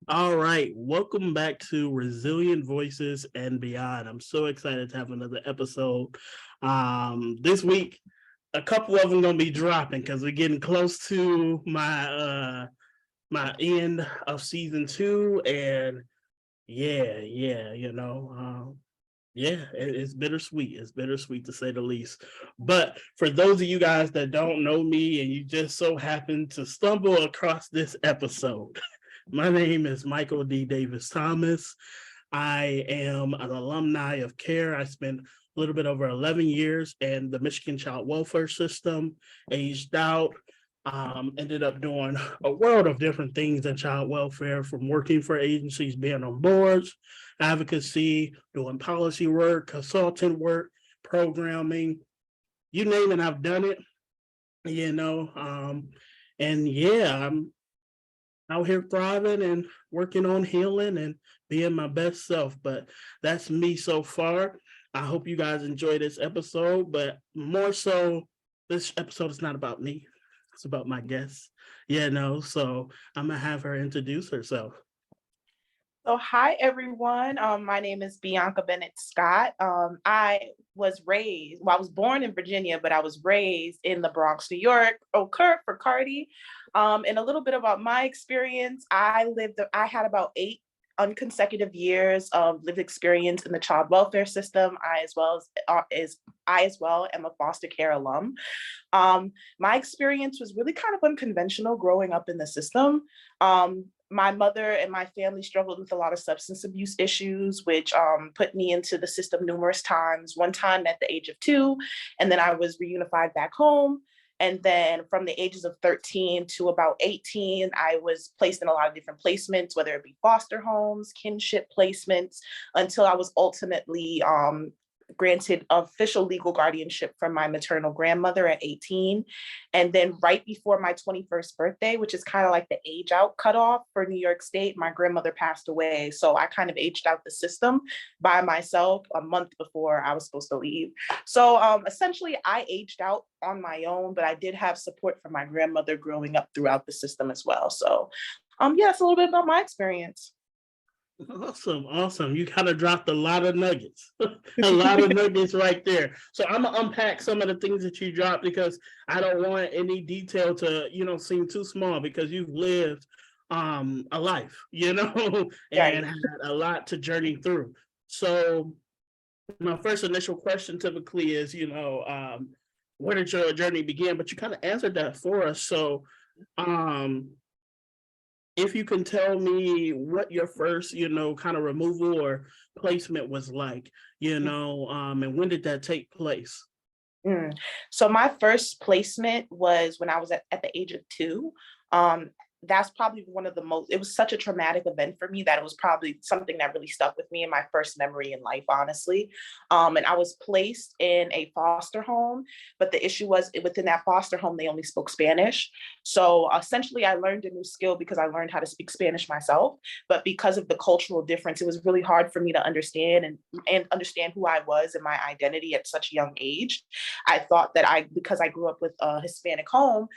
All right, welcome back to Resilient Voices and Beyond. I'm so excited to have another episode. This week, a couple of them gonna be dropping because we're getting close to my end of season two, and it's bittersweet. It's bittersweet to say the least. But for those of you guys that don't know me and you just so happen to stumble across this episode, my name is Michael D. Davis Thomas. I am an alumni of CARE. I spent a little bit over 11 years in the Michigan Child Welfare System, aged out, ended up doing a world of different things in child welfare, from working for agencies, being on boards, advocacy, doing policy work, consultant work, programming, you name it, I've done it, you know. I'm out here thriving and working on healing and being my best self. But that's me so far. I hope you guys enjoy this episode, but more so, this episode is not about me. It's about my guest. So I'm gonna have her introduce herself. So hi everyone. My name is Bianca Bennett-Scott. I was born in Virginia, but I was raised in the Bronx, New York, for Cardi. And a little bit about my experience. I had about 8 unconsecutive years of lived experience in the child welfare system. I as well am a foster care alum. My experience was really kind of unconventional growing up in the system. My mother and my family struggled with a lot of substance abuse issues, which put me into the system numerous times, one time at the age of 2, and then I was reunified back home. And then from the ages of 13 to about 18, I was placed in a lot of different placements, whether it be foster homes, kinship placements, until I was ultimately granted official legal guardianship from my maternal grandmother at 18. And then right before my 21st birthday, which is kind of like the age out cutoff for New York State, my grandmother passed away. So I kind of aged out the system by myself a month before I was supposed to leave. So essentially I aged out on my own, but I did have support from my grandmother growing up throughout the system as well. So it's a little bit about my experience. Awesome. You kind of dropped a lot of nuggets, a lot of nuggets right there. So I'm gonna unpack some of the things that you dropped because I don't want any detail to, seem too small, because you've lived a life, and had a lot to journey through. So my first initial question typically is, where did your journey begin? But you kind of answered that for us. So if you can tell me what your first, kind of removal or placement was like, and when did that take place? So my first placement was when I was at the age of 2. Um, that's probably it was such a traumatic event for me that it was probably something that really stuck with me in my first memory in life, honestly. And I was placed in a foster home, but the issue was within that foster home, they only spoke Spanish. So essentially I learned a new skill because I learned how to speak Spanish myself, but because of the cultural difference, it was really hard for me to understand and understand who I was and my identity at such a young age. I thought that because I grew up with a Hispanic home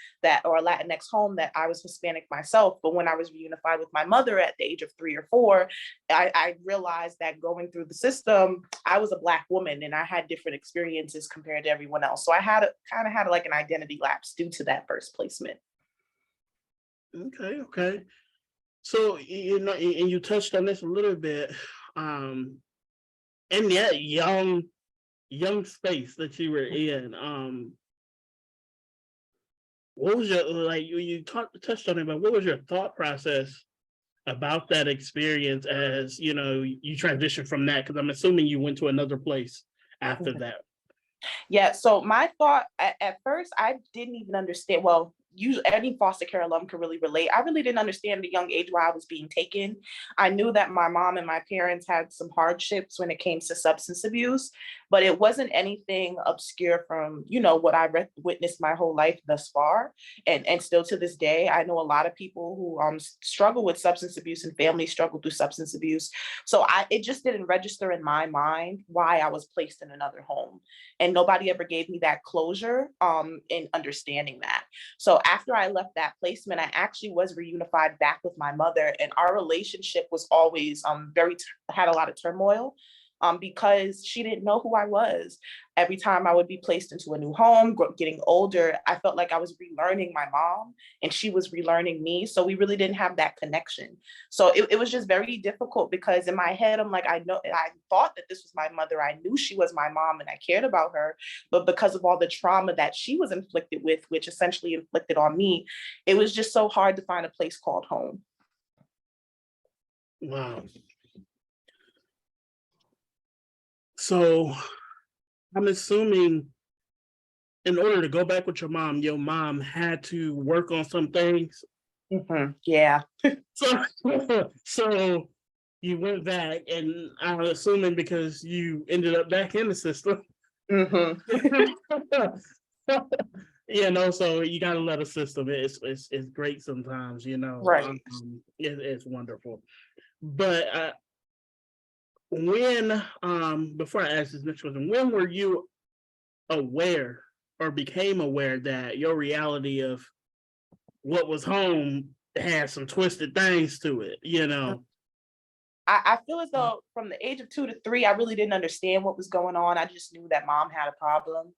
or a Latinx home, that I was Hispanic myself. But when I was reunified with my mother at the age of 3 or 4, I realized that going through the system, I was a Black woman and I had different experiences compared to everyone else. So I had like an identity lapse due to that first placement. Okay. So, and you touched on this a little bit, in that young space that you were in. What was your, like, you touched on it, but what was your thought process about that experience as, you transitioned from that? Because I'm assuming you went to another place after that. Yeah, so my thought at first, I didn't even understand. Well, usually any foster care alum can really relate. I really didn't understand the young age why I was being taken. I knew that my mom and my parents had some hardships when it came to substance abuse, but it wasn't anything obscure from, what I witnessed my whole life thus far. And still to this day, I know a lot of people who struggle with substance abuse, and families struggle through substance abuse. So it just didn't register in my mind why I was placed in another home. And nobody ever gave me that closure in understanding that. So after I left that placement, I actually was reunified back with my mother, and our relationship was always had a lot of turmoil. Because she didn't know who I was. Every time I would be placed into a new home, getting older, I felt like I was relearning my mom and she was relearning me. So we really didn't have that connection. So it was just very difficult, because in my head, I'm like, I thought that this was my mother. I knew she was my mom and I cared about her. But because of all the trauma that she was inflicted with, which essentially inflicted on me, it was just so hard to find a place called home. Wow. So I'm assuming in order to go back with your mom had to work on some things. Mm-hmm. Yeah. So you went back, and I'm assuming because you ended up back in the system. Mm-hmm. So you got to let a system. It's great sometimes, Right. It's wonderful. But when before I ask this next question, when were you aware or became aware that your reality of what was home had some twisted things to it, I feel as though from the age of 2 to 3, I really didn't understand what was going on. I just knew that mom had a problem.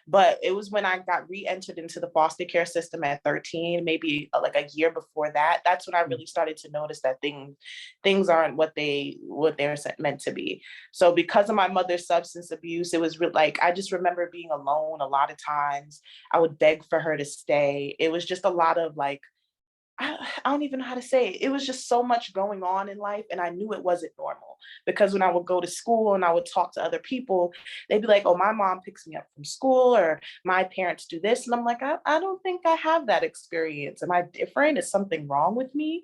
But it was when I got re-entered into the foster care system at 13, maybe like a year before that. That's when I really started to notice that things aren't what they're meant to be. So because of my mother's substance abuse, it was like I just remember being alone a lot of times. I would beg for her to stay. It was just a lot of like, I don't even know how to say it. It was just so much going on in life, and I knew it wasn't normal, because when I would go to school and I would talk to other people, they'd be like, oh, my mom picks me up from school, or my parents do this. And I'm like, I don't think I have that experience. Am I different? Is something wrong with me?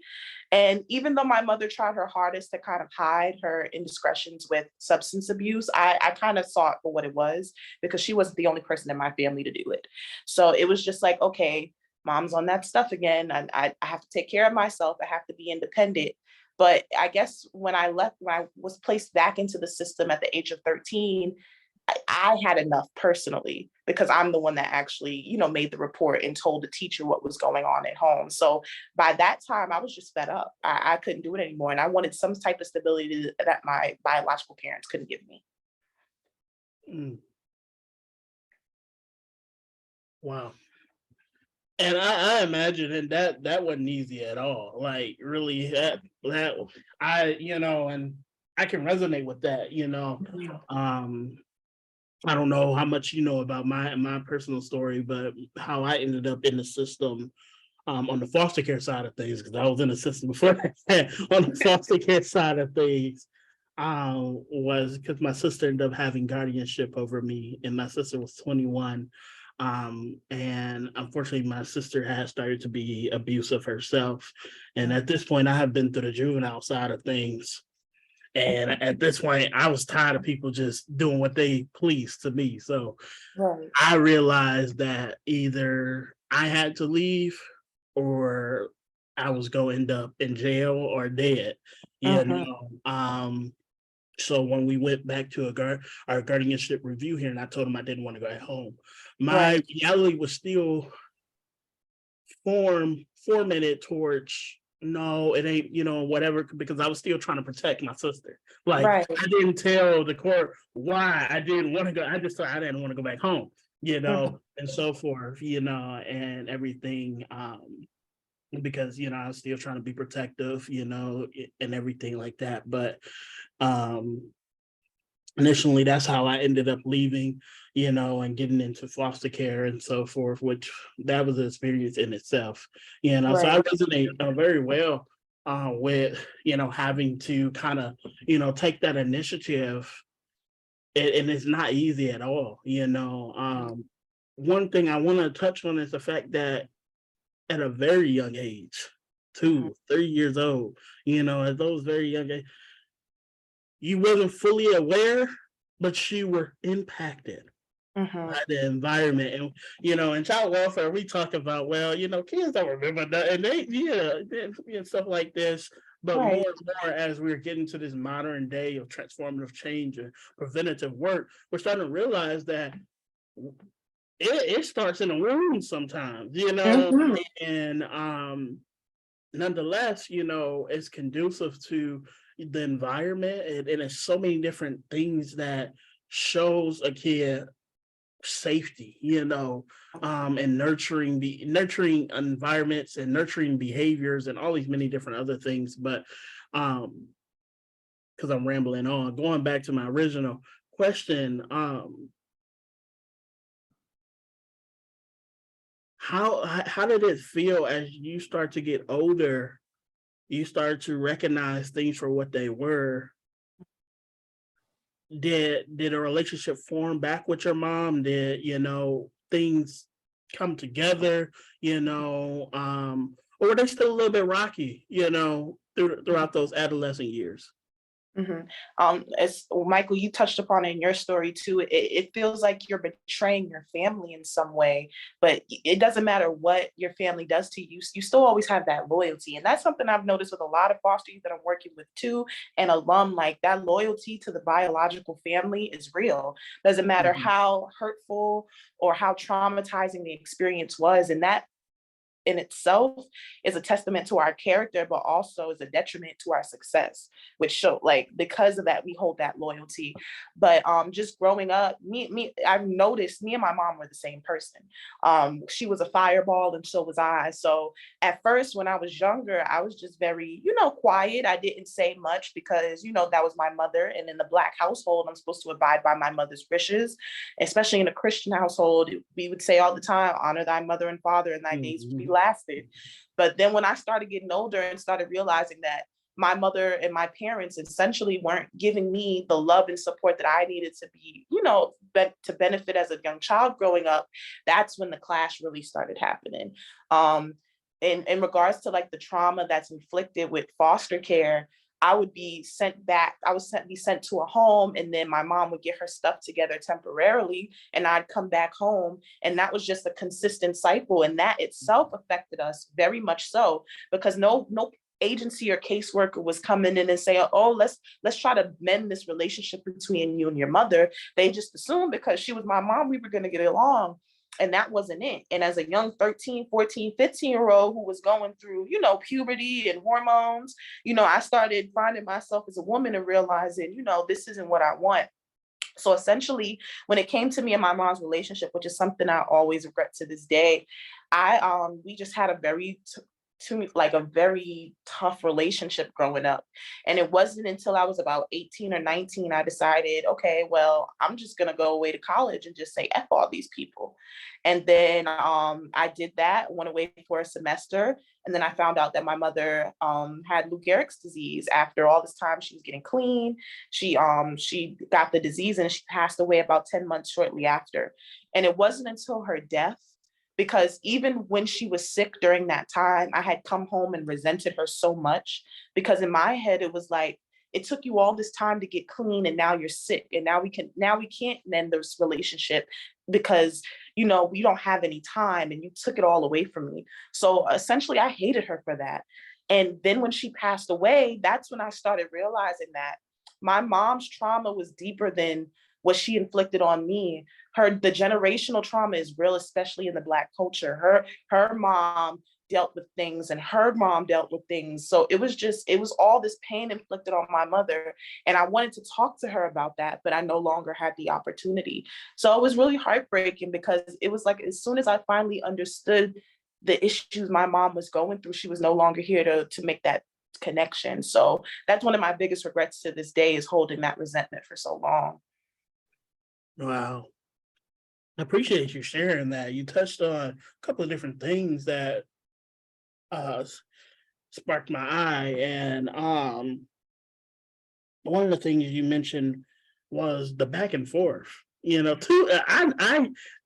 And even though my mother tried her hardest to kind of hide her indiscretions with substance abuse, I kind of saw it for what it was, because she wasn't the only person in my family to do it. So it was just like, okay, mom's on that stuff again. I have to take care of myself. I have to be independent. But I guess when I was placed back into the system at the age of 13, I had enough personally, because I'm the one that actually, made the report and told the teacher what was going on at home. So by that time, I was just fed up. I couldn't do it anymore. And I wanted some type of stability that my biological parents couldn't give me. Mm. Wow. And I imagine, and that wasn't easy at all. Like really, that and I can resonate with that. I don't know how much you know about my personal story, but how I ended up in the system on the foster care side of things, because I was in the system before that. On the foster care side of things, was because my sister ended up having guardianship over me, and my sister was 21. And unfortunately, my sister has started to be abusive herself. And at this point, I have been through the juvenile side of things. And at this point, I was tired of people just doing what they pleased to me. So Right. I realized that either I had to leave or I was going to end up in jail or dead, So when we went back to our guardianship review here, and I told him I didn't want to go at home, my reality was still formatted towards, no, it ain't, whatever, because I was still trying to protect my sister. Like, I didn't tell the court why I didn't want to go. I just thought I didn't want to go back home, and so forth, and everything. Because I was still trying to be protective, and everything like that. But initially, that's how I ended up leaving, and getting into foster care and so forth, which that was an experience in itself. So I resonate very well with, having to kind of, take that initiative. And it's not easy at all. One thing I want to touch on is the fact that at a very young age, 2, 3 years old, at those very young age, you wasn't fully aware, but you were impacted Mm-hmm. by the environment. And, in child welfare, we talk about, well, kids don't remember that. And stuff like this. But more Right. and more, as we're getting to this modern day of transformative change and preventative work, we're starting to realize that it starts in the womb sometimes, Mm-hmm. and nonetheless, it's conducive to the environment, and it's so many different things that shows a kid safety, and nurturing environments and nurturing behaviors and all these many different other things. But because I'm rambling on, going back to my original question, how did it feel as you start to get older? You start to recognize things for what they were. Did a relationship form back with your mom? Did things come together? Or were they still a little bit rocky? Throughout those adolescent years. Mm-hmm. As Michael, you touched upon it in your story too. It feels like you're betraying your family in some way, but it doesn't matter what your family does to you. You still always have that loyalty, and that's something I've noticed with a lot of foster youth that I'm working with too, and alum. Like that loyalty to the biological family is real. Doesn't matter how hurtful or how traumatizing the experience was, and that in itself is a testament to our character, but also is a detriment to our success, which show like because of that we hold that loyalty. But just growing up, I've noticed me and my mom were the same person. She was a fireball and so was I. So at first when I was younger, I was just very, quiet. I didn't say much because that was my mother, and in the Black household I'm supposed to abide by my mother's wishes. Especially in a Christian household, we would say all the time, honor thy mother and father and thy days will be lasted. But then when I started getting older and started realizing that my mother and my parents essentially weren't giving me the love and support that I needed to be, to benefit as a young child growing up, that's when the clash really started happening. In regards to like the trauma that's inflicted with foster care, I would be sent back. Be sent to a home, and then my mom would get her stuff together temporarily, and I'd come back home, and that was just a consistent cycle, and that itself affected us very much so because no agency or caseworker was coming in and saying, "Oh, let's try to mend this relationship between you and your mother." They just assumed because she was my mom, we were going to get along. And that wasn't it. And as a young 13, 14, 15-year-old who was going through, puberty and hormones, I started finding myself as a woman and realizing, this isn't what I want. So essentially, when it came to me and my mom's relationship, which is something I always regret to this day, we just had a very tough relationship growing up. And it wasn't until I was about 18 or 19, I decided, okay, well, I'm just going to go away to college and just say F all these people. And then I did that, went away for a semester. And then I found out that my mother had Lou Gehrig's disease. After all this time, she was getting clean. She got the disease and she passed away about 10 months shortly after. And it wasn't until her death, because even when she was sick during that time, I had come home and resented her so much, because in my head, it was like, it took you all this time to get clean and now you're sick. And now we can't mend this relationship because, we don't have any time and you took it all away from me. So essentially I hated her for that. And then when she passed away, that's when I started realizing that my mom's trauma was deeper than what she inflicted on me. The generational trauma is real, especially in the Black culture. Her mom dealt with things and her mom dealt with things. So it was all this pain inflicted on my mother. And I wanted to talk to her about that, but I no longer had the opportunity. So it was really heartbreaking because it was like, as soon as I finally understood the issues my mom was going through, she was no longer here to make that connection. So that's one of my biggest regrets to this day, is holding that resentment for so long. Wow. I appreciate you sharing that. You touched on a couple of different things that sparked my eye, and one of the things you mentioned was the back and forth.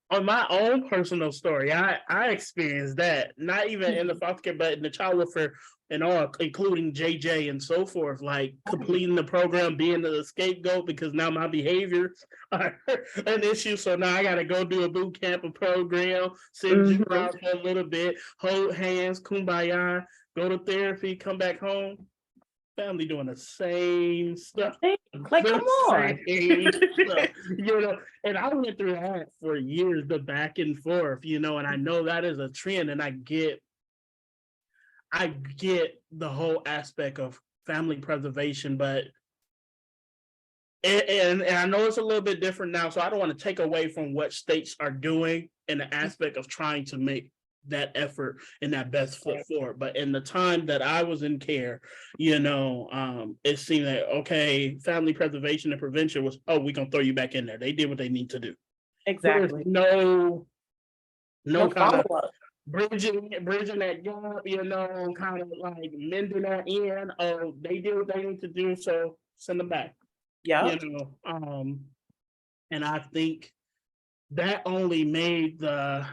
on my own personal story, I experienced that, not even in the foster care, but in the child welfare and all, including JJ and so forth, like completing the program, being the scapegoat because now my behaviors are an issue. So now I got to go do a boot camp, a program, send you Mhm. out for a little bit, hold hands, kumbaya, go to therapy, come back home. Family doing the same stuff. Like, come The on. same stuff, and I went through that for years, the back and forth, and I know that is a trend, and I get the whole aspect of family preservation, but and I know it's a little bit different now, so I don't want to take away from what states are doing in the aspect of trying to make that effort and that best foot forward. But in the time that I was in care, it seemed like, okay, family preservation and prevention was, oh, we're gonna throw you back in there. They did what they need to do. There's Exactly. no No kind of follow-up. bridging that gap, kind of like mending that in. Oh, they did what they need to do, so send them back. you Yep. know um and I think that only made the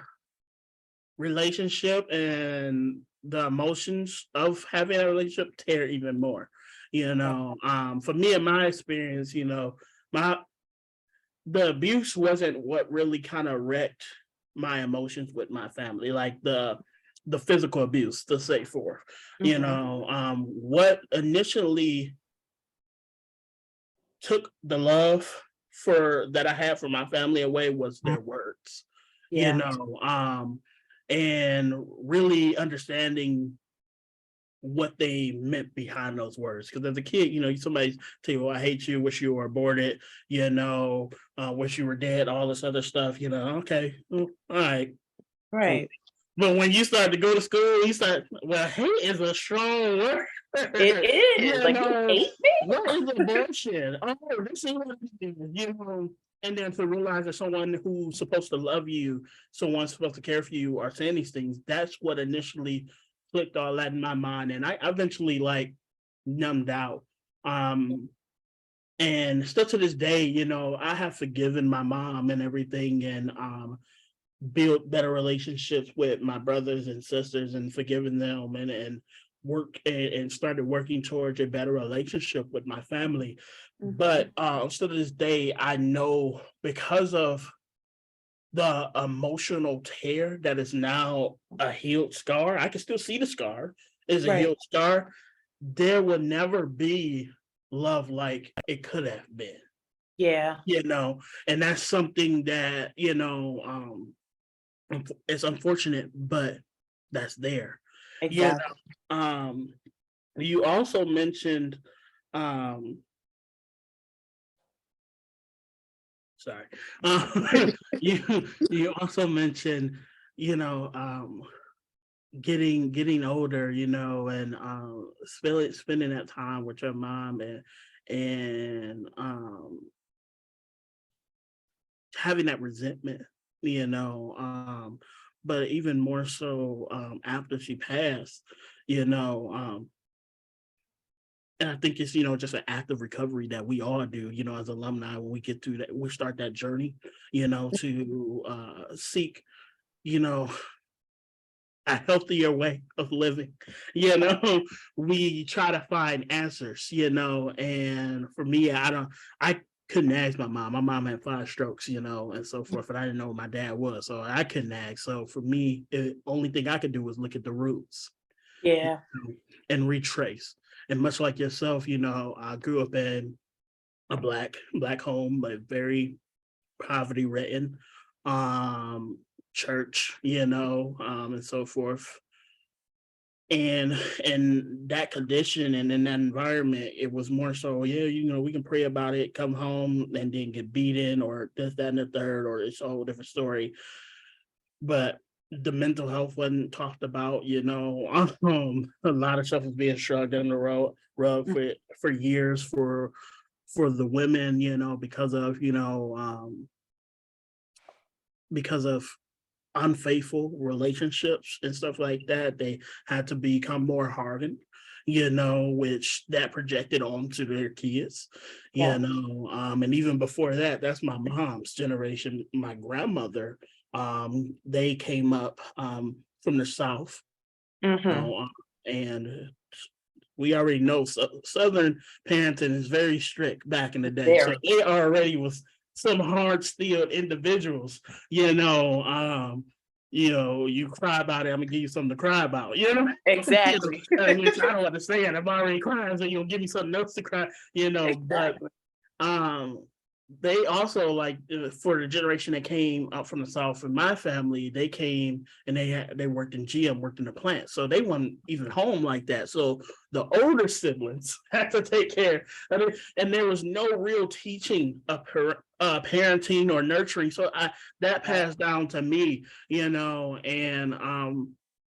relationship and the emotions of having a relationship tear even more. For me, in my experience, my the abuse wasn't what really kind of wrecked my emotions with my family, like the physical abuse, to say forth. Mhm. What initially took the love for that I had for my family away was their words, Yeah. and really understanding what they meant behind those words. Because as a kid, somebody tell you, "Oh, I hate you, wish you were aborted, wish you were dead," all this other stuff. Okay, all right, cool. Right. But when you start to go to school, you start, well, hate is a strong word. It is. you Like, you know, hate me? what is abortion? Oh, this is what it is, and then to realize that someone who's supposed to love you, someone's supposed to care for you, are saying these things, that's what initially clicked all that in my mind. And I eventually like numbed out. And still to this day, I have forgiven my mom and everything, and build better relationships with my brothers and sisters, and forgiving them, and work and started working towards a better relationship with my family. Mhm. But still to this day, I know, because of the emotional tear that is now a healed scar, I can still see the scar is a Right. healed scar. There will never be love like it could have been, Yeah. and that's something that, it's unfortunate, but that's there. You Exactly. you also mentioned, um, sorry, you also mentioned, you know, um, getting older, and spending that time with your mom, and having that resentment, you know. But even more so, after she passed, you know, and I think it's, just an act of recovery that we all do, as alumni, when we get through that, we start that journey, to seek, you know, a healthier way of living. You know, we try to find answers, and for me, I couldn't ask my mom. My mom had 5 strokes, and so forth, and I didn't know what my dad was, so I couldn't ask. So for me, the only thing I could do was look at the roots, Yeah. and retrace. And much like yourself, I grew up in a black home, but very poverty ridden, um, church, and so forth. And in that condition and in that environment, it was more so, yeah, we can pray about it, come home, and then get beaten, or this, that, and the third, or it's a whole different story. But the mental health wasn't talked about, a lot of stuff was being shrugged under the rug for years, for the women, because of unfaithful relationships and stuff like that. They had to become more hardened, which that projected onto their kids, Yeah. and even before that, that's my mom's generation. My grandmother, They came up from the South, Mm-hmm. and we already know Southern parenting is very strict back in the day. So Very. they already was some hard-steeled individuals, you cry about it, I'm gonna give you something to cry about, Exactly. which I don't understand. I'm already crying, so you'll give me something else to cry, but Exactly. um they also, like, for the generation that came out from the South in my family, they came and they worked in GM, worked in the plant, so they weren't even home like that. So the older siblings had to take care of it, and there was no real teaching of parenting or nurturing. So that passed down to me, and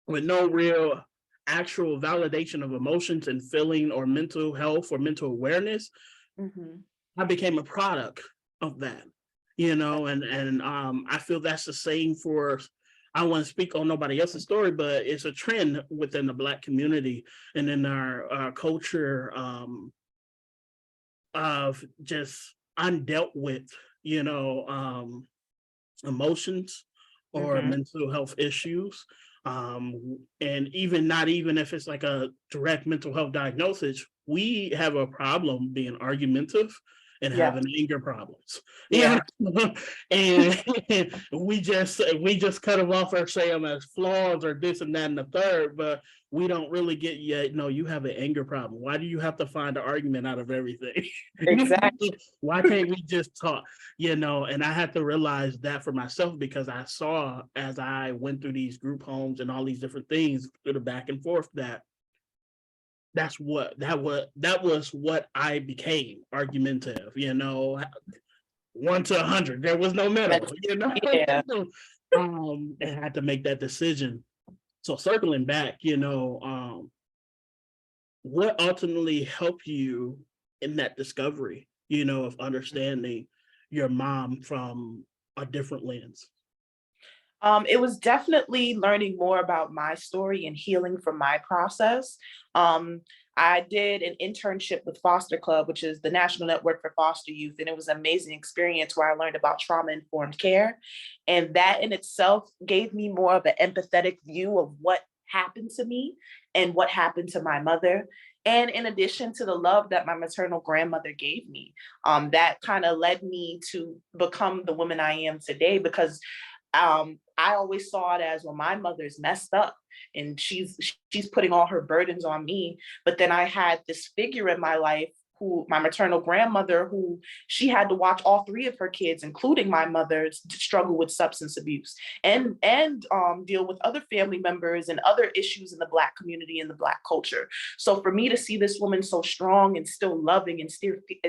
with no real actual validation of emotions and feeling or mental health or mental awareness. Mm-hmm. I became a product of that, and I feel that's the same for. I don't want to speak on nobody else's story, but it's a trend within the Black community and in our culture, of just undealt with, emotions or Mm-hmm. mental health issues. And even not even if it's like a direct mental health diagnosis, we have a problem being argumentative and Yeah. having anger problems. Yeah. And we just cut them off or say them as flaws or this and that and the third, but we don't really get yet. No, you have an anger problem. Why do you have to find an argument out of everything? Exactly. Why can't we just talk? And I had to realize that for myself, because I saw as I went through these group homes and all these different things through the back and forth that that was what I became, argumentative, 1 to 100. There was no middle, Yeah. and had to make that decision. So circling back, what ultimately helped you in that discovery, of understanding your mom from a different lens? It was definitely learning more about my story and healing from my process. Um, I did an internship with Foster Club, which is the National Network for Foster Youth, and it was an amazing experience where I learned about trauma-informed care. And that in itself gave me more of an empathetic view of what happened to me and what happened to my mother. And in addition to the love that my maternal grandmother gave me, that kind of led me to become the woman I am today, because I always saw it as, well, my mother's messed up and she's putting all her burdens on me. But then I had this figure in my life, who my maternal grandmother, who she had to watch all three of her kids, including my mother, struggle with substance abuse and deal with other family members and other issues in the Black community and the Black culture. So for me to see this woman so strong and still loving and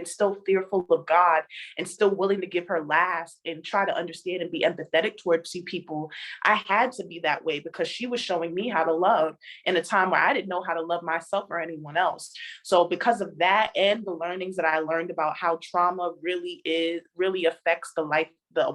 still fearful of God and still willing to give her last and try to understand and be empathetic towards people, I had to be that way, because she was showing me how to love in a time where I didn't know how to love myself or anyone else. So because of that and the learnings that I learned about how trauma really affects the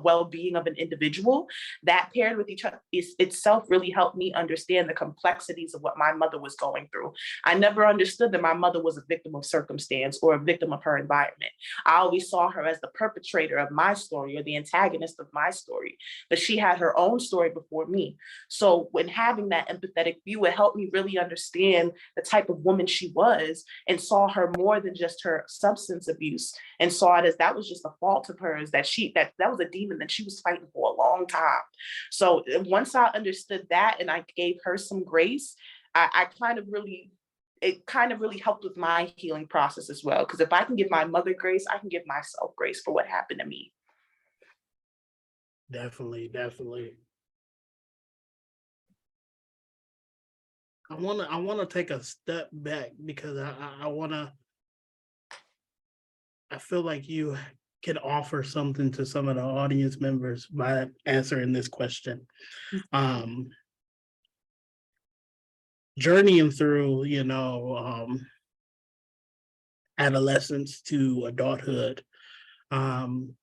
well-being of an individual, that paired with each other itself really helped me understand the complexities of what my mother was going through. I never understood that my mother was a victim of circumstance or a victim of her environment. I always saw her as the perpetrator of my story or the antagonist of my story, but she had her own story before me. So when having that empathetic view, it helped me really understand the type of woman she was, and saw her more than just her substance abuse, and saw it as that was just a fault of hers, that was a demon that she was fighting for a long time. So once I understood that and I gave her some grace, I kind of really it kind of really helped with my healing process as well. Because if I can give my mother grace, I can give myself grace for what happened to me. Definitely, definitely. I wanna take a step back, because I feel like you can offer something to some of the audience members by answering this question. Um, Journeying through, adolescence to adulthood, um,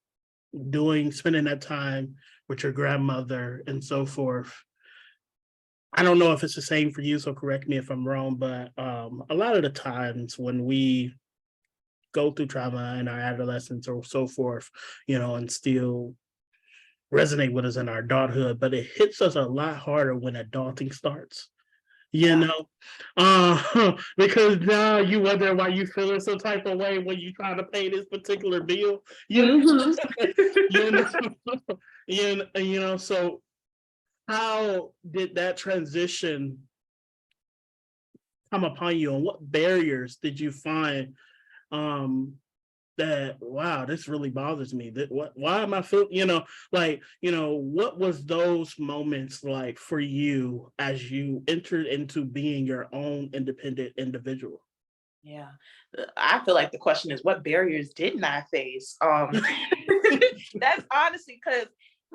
spending that time with your grandmother and so forth. I don't know if it's the same for you, so correct me if I'm wrong, but a lot of the times when we go through trauma in our adolescence or so forth, and still resonate with us in our adulthood, but it hits us a lot harder when adulting starts. You Yeah. know, because now you wonder why you feeling some type of way when you trying to pay this particular bill. You know, Mhm. you know, you know. So, how did that transition come upon you, and what barriers did you find? Um, that wow, this really bothers me. That what? Why am I feeling? What was those moments like for you as you entered into being your own independent individual? Yeah. I feel like the question is, what barriers didn't I face? That's honestly because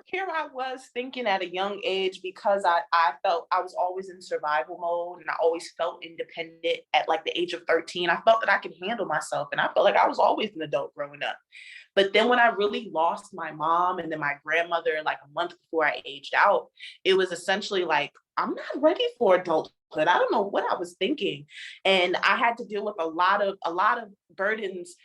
here I was thinking at a young age, because I felt I was always in survival mode and I always felt independent at like the age of 13. I felt that I could handle myself and I felt like I was always an adult growing up. But then when I really lost my mom and then my grandmother, like a month before I aged out, it was essentially like, I'm not ready for adulthood. I don't know what I was thinking. And I had to deal with a lot of burdens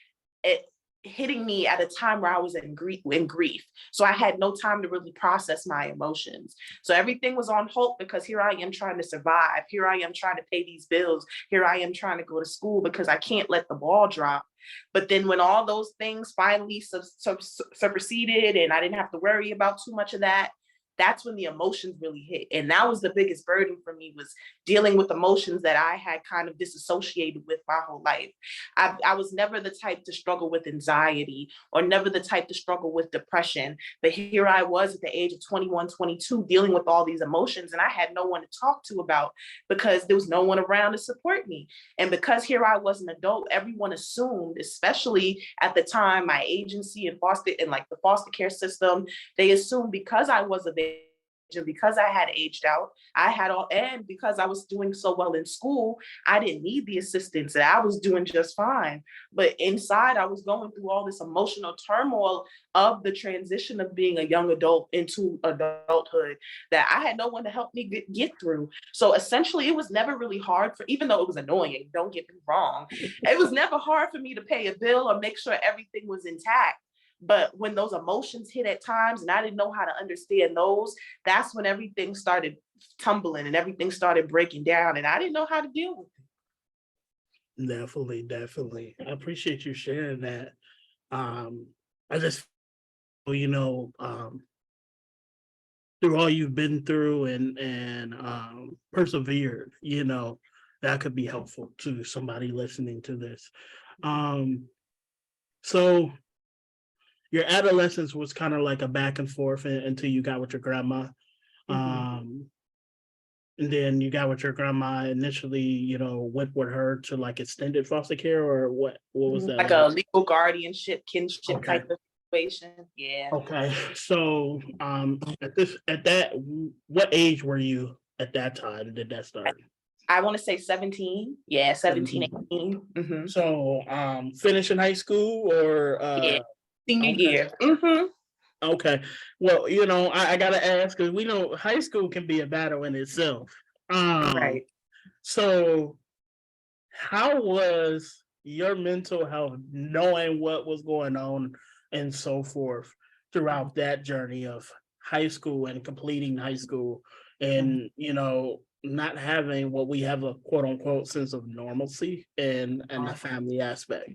it, hitting me at a time where I was in grief. So I had no time to really process my emotions. So everything was on hold because here I am trying to survive. Here I am trying to pay these bills. Here I am trying to go to school because I can't let the ball drop. But then when all those things finally superseded and I didn't have to worry about too much of that, that's when the emotions really hit. And that was the biggest burden for me, was dealing with emotions that I had kind of disassociated with my whole life. I was never the type to struggle with anxiety or never the type to struggle with depression. But here I was at the age of 21, 22, dealing with all these emotions, and I had no one to talk to about because there was no one around to support me. And because here I was an adult, everyone assumed, especially at the time, my agency and foster and like the foster care system, they assumed because I was of age and because I had aged out, I had all, and because I was doing so well in school, I didn't need the assistance and I was doing just fine. But inside, I was going through all this emotional turmoil of the transition of being a young adult into adulthood that I had no one to help me get through. So essentially, it was never really hard for, even though it was annoying, don't get me wrong, it was never hard for me to pay a bill or make sure everything was intact. But when those emotions hit at times and I didn't know how to understand those, that's when everything started tumbling and everything started breaking down and I didn't know how to deal with it. Definitely, definitely. I appreciate you sharing that. I just, you know, through all you've been through and persevered, that could be helpful to somebody listening to this. Um, so your adolescence was kind of like a back and forth until you got with your grandma. Mhm. Um, and then you got with your grandma initially, went with her to like extended foster care, or what was that Like a like? legal guardianship, kinship Okay. type of situation. Yeah. Okay. So at that, what age were you at that time? Did that start? I want to say 17. Yeah, 17, 17. 18. So finishing high school or Yeah. Senior okay. year. Okay. Well, I gotta ask because we know high school can be a battle in itself. Um, Right. so how was your mental health knowing what was going on and so forth throughout that journey of high school and completing high school Mhm. and not having what we have a quote unquote sense of normalcy and the family aspect?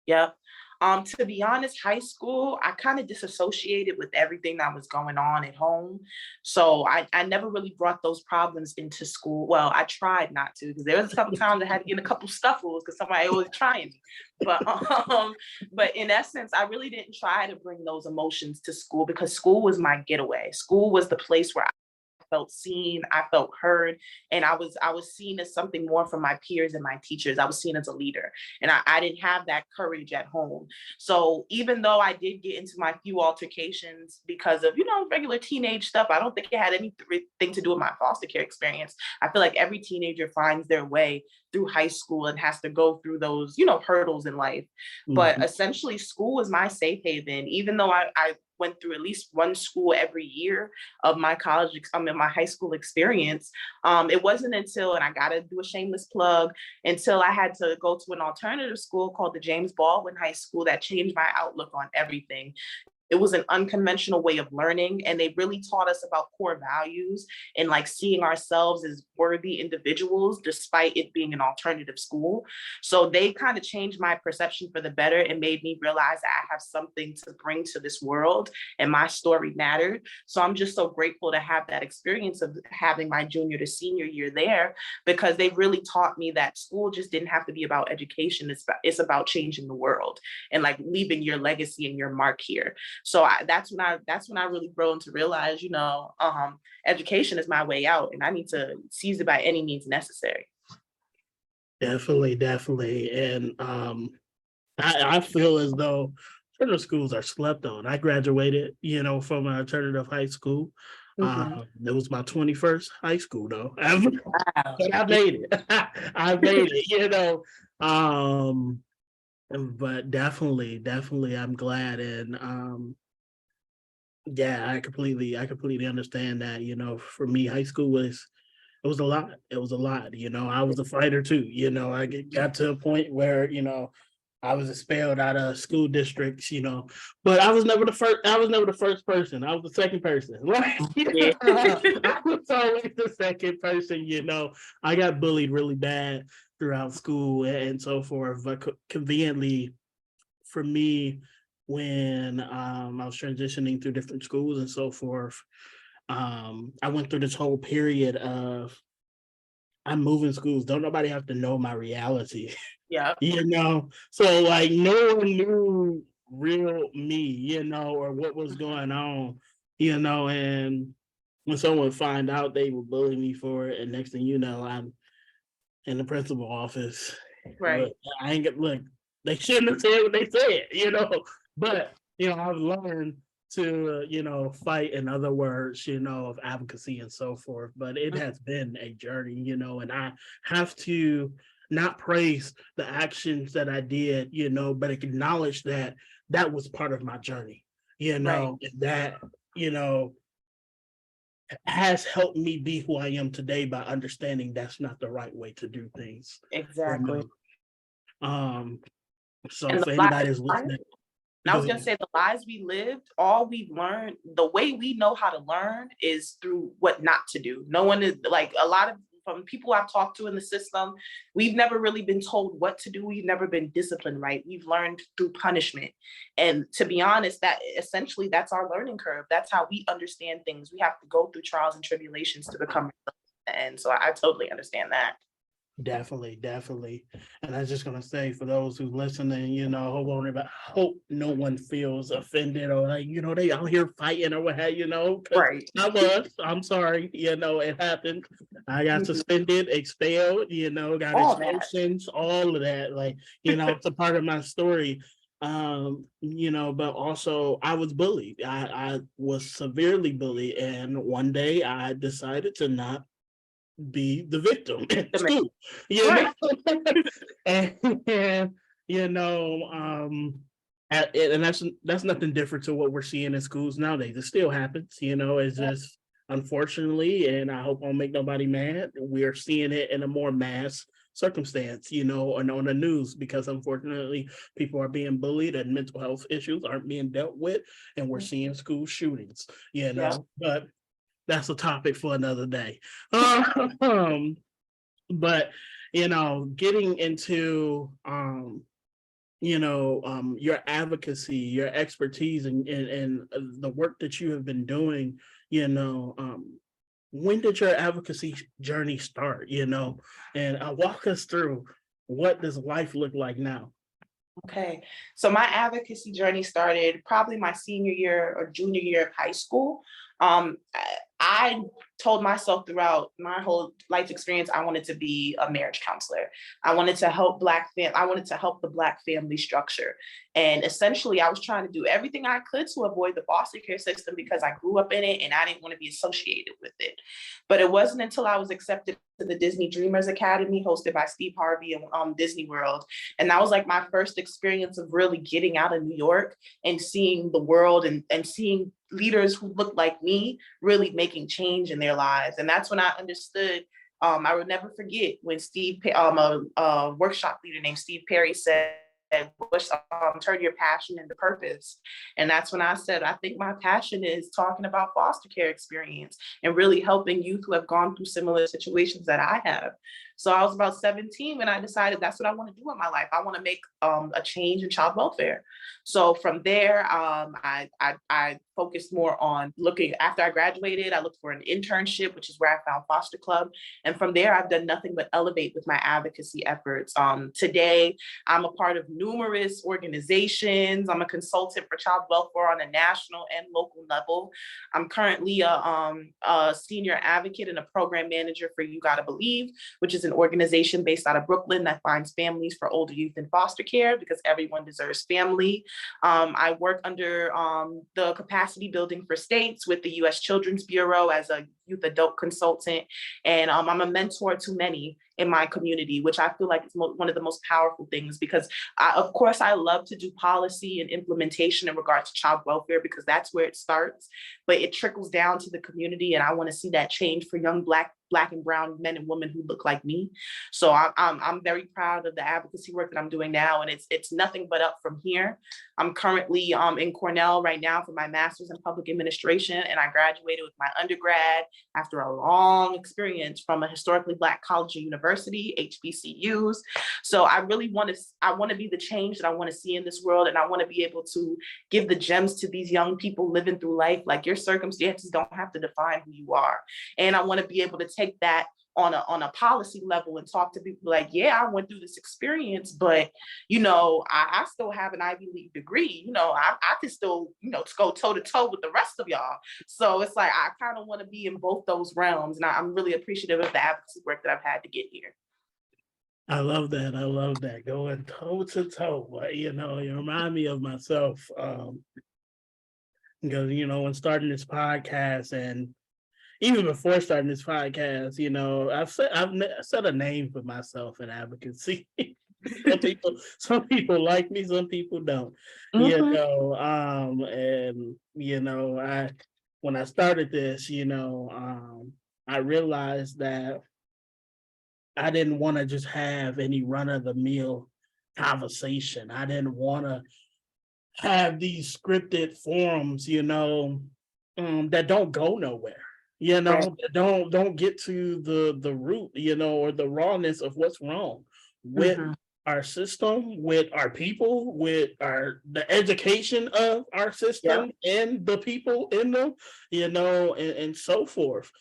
Yep. To be honest, high school, I kind of disassociated with everything that was going on at home. So I never really brought those problems into school. Well, I tried not to because there was a couple times I had to get in a couple scuffles because somebody was trying me. But but in essence, I really didn't try to bring those emotions to school because school was my getaway. School was the place where felt seen, I felt heard, and I was seen as something more from my peers and my teachers. I was seen as a leader, and I didn't have that courage at home. So even though I did get into my few altercations because of regular teenage stuff, I don't think it had anything to do with my foster care experience. I feel like every teenager finds their way through high school and has to go through those hurdles in life. But Mhm. essentially, school was my safe haven. Even though I went through at least one school every year of my in my high school experience. It wasn't until, and I got to do a shameless plug, until I had to go to an alternative school called the James Baldwin High School that changed my outlook on everything. It was an unconventional way of learning, and they really taught us about core values and like seeing ourselves as worthy individuals despite it being an alternative school. So they kind of changed my perception for the better and made me realize that I have something to bring to this world and my story mattered. So I'm just so grateful to have that experience of having my junior to senior year there, because they really taught me that school just didn't have to be about education. It's about changing the world and like leaving your legacy and your mark here. So that's when I really grown to realize, education is my way out, and I need to seize it by any means necessary. Definitely. And I feel as though alternative schools are slept on. I graduated, from an alternative high school. It was my 21st high school though. Wow. But I made it. I made it, but definitely I'm glad. And yeah, I completely understand that. For me, high school was a lot. It was a lot. I was a fighter too. I got to a point where, I was expelled out of school districts, but I was never the first. I was never the first person. I was the second person. Right? I was always the second person. I got bullied really bad throughout school and so forth. But conveniently, for me, when I was transitioning through different schools and so forth, I went through this whole period of I'm moving schools. Don't nobody have to know my reality. Yeah. So like no one knew real me, or what was going on, and when someone find out, they would bully me for it. And next thing you know, I'm in the principal office. Right. Look, they shouldn't have said what they said, but I've learned to fight, in other words, of advocacy and so forth. But it has been a journey, and I have to not praise the actions that I did, but acknowledge that that was part of my journey, Right. that, has helped me be who I am today by understanding that's not the right way to do things. Exactly. So And for anybody who's listening, I was going to say, the lives we lived, all we've learned, the way we know how to learn is through what not to do. No one is like, a lot of from people I've talked to in the system, we've never really been told what to do. We've never been disciplined, right? We've learned through punishment. And to be honest, that essentially that's our learning curve. That's how we understand things. We have to go through trials and tribulations to become. And so I totally understand that. Definitely. And I was just gonna say, for those who listening, hope no one feels offended or like, they out here fighting or what have Right. I'm sorry, it happened. I got suspended, expelled, got All expulsions, all of that. Like, it's a part of my story. But also I was bullied. I was severely bullied, and one day I decided to not be the victim in school, Right. and and that's nothing different to what we're seeing in schools nowadays. It still happens, it's just unfortunately, and I hope I don't make nobody mad, we're seeing it in a more mass circumstance, and on the news, because unfortunately people are being bullied and mental health issues aren't being dealt with, and we're seeing school shootings, but that's a topic for another day. But getting into your advocacy, your expertise, and the work that you have been doing, when did your advocacy journey start? And walk us through, what does life look like now? Okay, so my advocacy journey started probably my senior year or junior year of high school. I told myself throughout my whole life experience, I wanted to be a marriage counselor. I wanted to help I wanted to help the Black family structure. And essentially, I was trying to do everything I could to avoid the foster care system because I grew up in it and I didn't want to be associated with it. But it wasn't until I was accepted to the Disney Dreamers Academy hosted by Steve Harvey and Disney World. And that was like my first experience of really getting out of New York and seeing the world and seeing leaders who looked like me really making change in their lives. And that's when I understood. I would never forget when a workshop leader named Steve Perry said, what's turn your passion into purpose. And that's when I said, I think my passion is talking about foster care experience and really helping youth who have gone through similar situations that I have. So I was about 17 when I decided that's what I want to do in my life. I want to make a change in child welfare. So from there, I focused more on looking. After I graduated, I looked for an internship, which is where I found Foster Club. And from there, I've done nothing but elevate with my advocacy efforts. Today, I'm a part of numerous organizations. I'm a consultant for child welfare on a national and local level. I'm currently a senior advocate and a program manager for You Gotta Believe, which is an organization based out of Brooklyn that finds families for older youth in foster care because everyone deserves family. I work under the capacity building for states with the U.S. Children's Bureau as a youth adult consultant. And I'm a mentor to many in my community, which I feel like is one of the most powerful things because of course, I love to do policy and implementation in regards to child welfare because that's where it starts, but it trickles down to the community. And I want to see that change for young Black and brown men and women who look like me. So I'm very proud of the advocacy work that I'm doing now. And it's nothing but up from here. I'm currently in Cornell right now for my master's in public administration. And I graduated with my undergrad after a long experience from a historically Black college and university, HBCUs. So I really want to be the change that I want to see in this world. And I want to be able to give the gems to these young people living through life. Like your circumstances don't have to define who you are. And I want to be able to take that on a policy level and talk to people like, yeah, I went through this experience, but I still have an Ivy League degree. I can still, go toe to toe with the rest of y'all. So it's like, I kind of want to be in both those realms. And I'm really appreciative of the advocacy work that I've had to get here. I love that. I love that. Going toe to toe. You remind me of myself. Because, when starting this podcast and even before starting this podcast, I've set a name for myself in advocacy. some people like me, some people don't. And when I started this, I realized that I didn't want to just have any run-of-the-mill conversation. I didn't want to have these scripted forums, that don't go nowhere. Don't get to the root, or the rawness of what's wrong with our system, with our people, with the education of our system and the people in them, and so forth.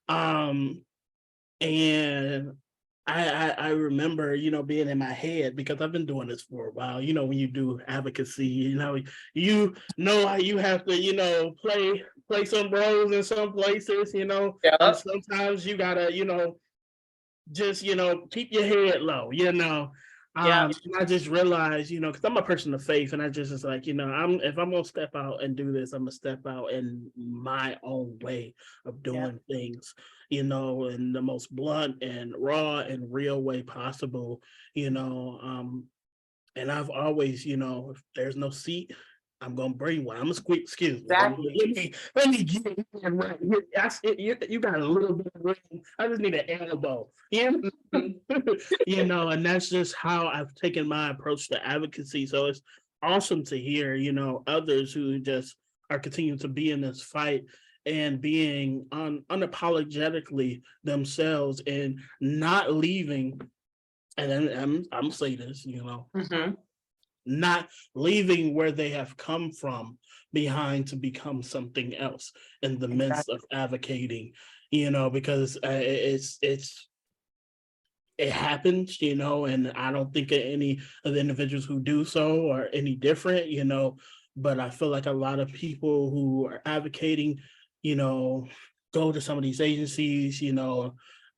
And I remember, being in my head because I've been doing this for a while. When you do advocacy, you know how you have to, play some roles in some places, and sometimes you gotta, just, keep your head low, And I just realized, because I'm a person of faith, and I just is like, if I'm gonna step out and do this, I'm gonna step out in my own way of doing things, in the most blunt and raw and real way possible, and I've always, if there's no seat, I'm gonna bring one. I'm gonna squeak. Excuse me. Exactly. Let me get in right here. You got a little bit of room. I just need an elbow. And that's just how I've taken my approach to advocacy. So it's awesome to hear, others who just are continuing to be in this fight and being unapologetically themselves and not leaving. And then I'm gonna say this, not leaving where they have come from behind to become something else in the midst of advocating, because it happens, and I don't think any of the individuals who do so are any different, but I feel like a lot of people who are advocating, go to some of these agencies,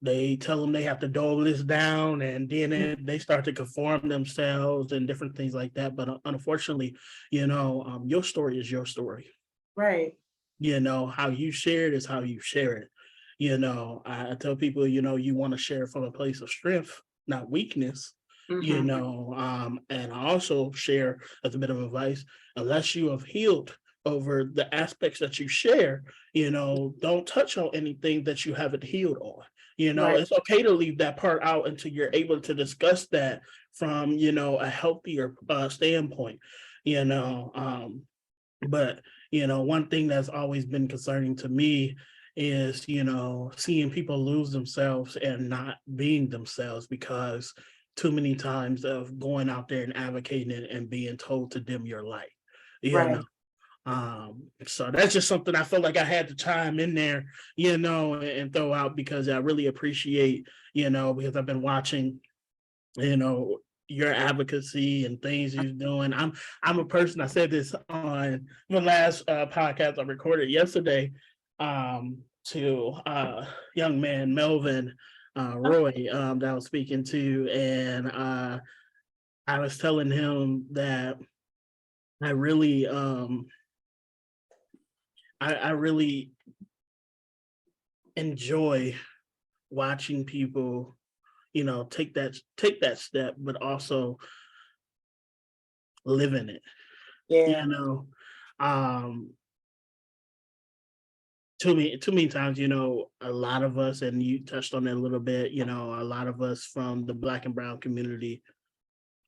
they tell them they have to dole this down, and then they start to conform themselves and different things like that. But unfortunately, your story is your story. Right. How you share it is how you share it. I tell people, you want to share from a place of strength, not weakness. And I also share as a bit of advice, unless you have healed over the aspects that you share, don't touch on anything that you haven't healed on. Right. It's okay to leave that part out until you're able to discuss that from, a healthier standpoint, you know. But, one thing that's always been concerning to me is, seeing people lose themselves and not being themselves because too many times of going out there and advocating and being told to dim your light, you know. Right. So that's just something I felt like I had to chime in there, and throw out because I really appreciate, because I've been watching, you know, your advocacy and things you're doing. I'm a person, I said this on the last podcast I recorded yesterday, to young man Melvin Roy that I was speaking to, and I was telling him that I really I really enjoy watching people, take that step, but also live in it. Yeah. You know, um, too many times, a lot of us, and you touched on it a little bit. A lot of us from the Black and Brown community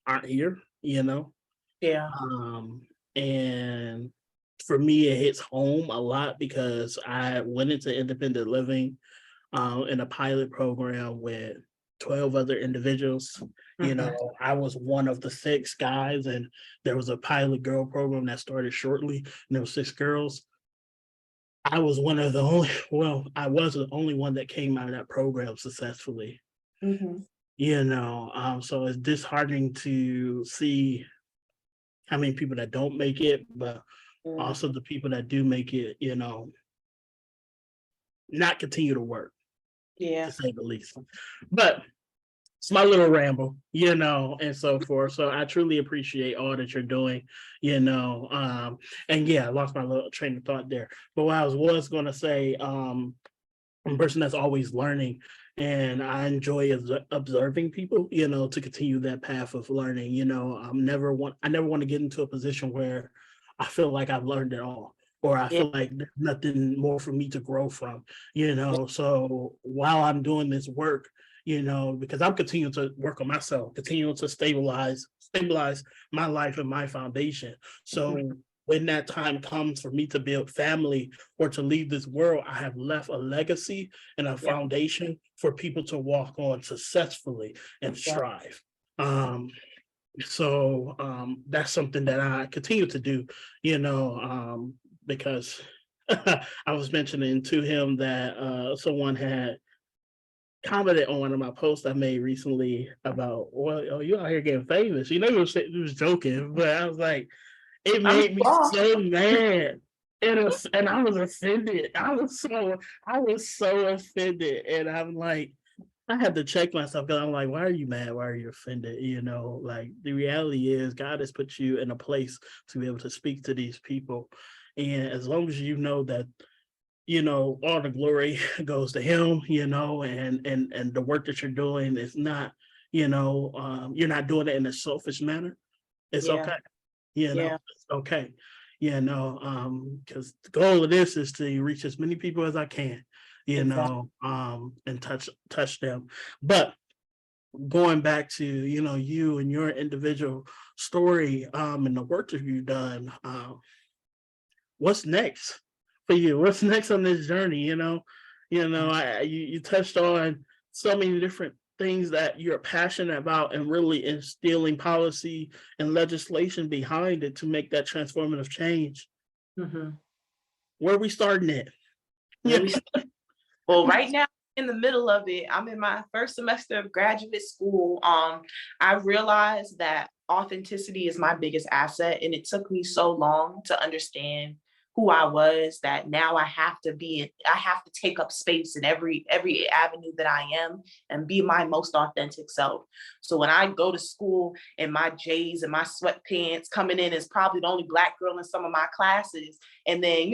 aren't here. Yeah. Um, and for me, it hits home a lot because I went into independent living in a pilot program with 12 other individuals. Mhm. I was one of the 6 guys, and there was a pilot girl program that started shortly, and there were 6 girls. I was one of the only, well, I was the only one that came out of that program successfully. Mhm. So it's disheartening to see how many people that don't make it, but Yeah. also the people that do make it, not continue to work, to Yeah. say the least. But it's my little ramble, and so forth. So I truly appreciate all that you're doing, and yeah, I lost my little train of thought there. But what I was going to say, I'm a person that's always learning, and I enjoy observing people, to continue that path of learning. I never want to get into a position where I feel like I've learned it all, or I Yeah. feel like there's nothing more for me to grow from. So while I'm doing this work, because I'm continuing to work on myself, continuing to stabilize my life and my foundation. Mhm. So when that time comes for me to build family or to leave this world, I have left a legacy and a Yeah. foundation for people to walk on successfully and Yeah. strive. Um, so that's something that I continue to do, because I was mentioning to him that someone had commented on one of my posts I made recently about, well, oh, you out here getting famous. He was joking, but I was like, it I'm made me raw. so mad. And I was offended. I was so offended. And I'm like, I had to check myself because I'm like, why are you mad? Why are you offended? Like the reality is God has put you in a place to be able to speak to these people. And as long as you know that, all the glory goes to him, and the work that you're doing is not, you're not doing it in a selfish manner. It's Yeah. okay. Yeah. It's okay. Because the goal of this is to reach as many people as I can, Exactly. and touch them. But going back to, you and your individual story, and the work that you've done, what's next for you? What's next on this journey? You touched on so many different things that you're passionate about and really instilling policy and legislation behind it to make that transformative change. Mhm. Where are we starting at? Where Yeah. we Well, right now, in the middle of it, I'm in my first semester of graduate school. I realized that authenticity is my biggest asset, and it took me so long to understand who I was that now I have to take up space in every avenue that I am and be my most authentic self. So when I go to school in my J's and my sweatpants, coming in as probably the only Black girl in some of my classes, and then,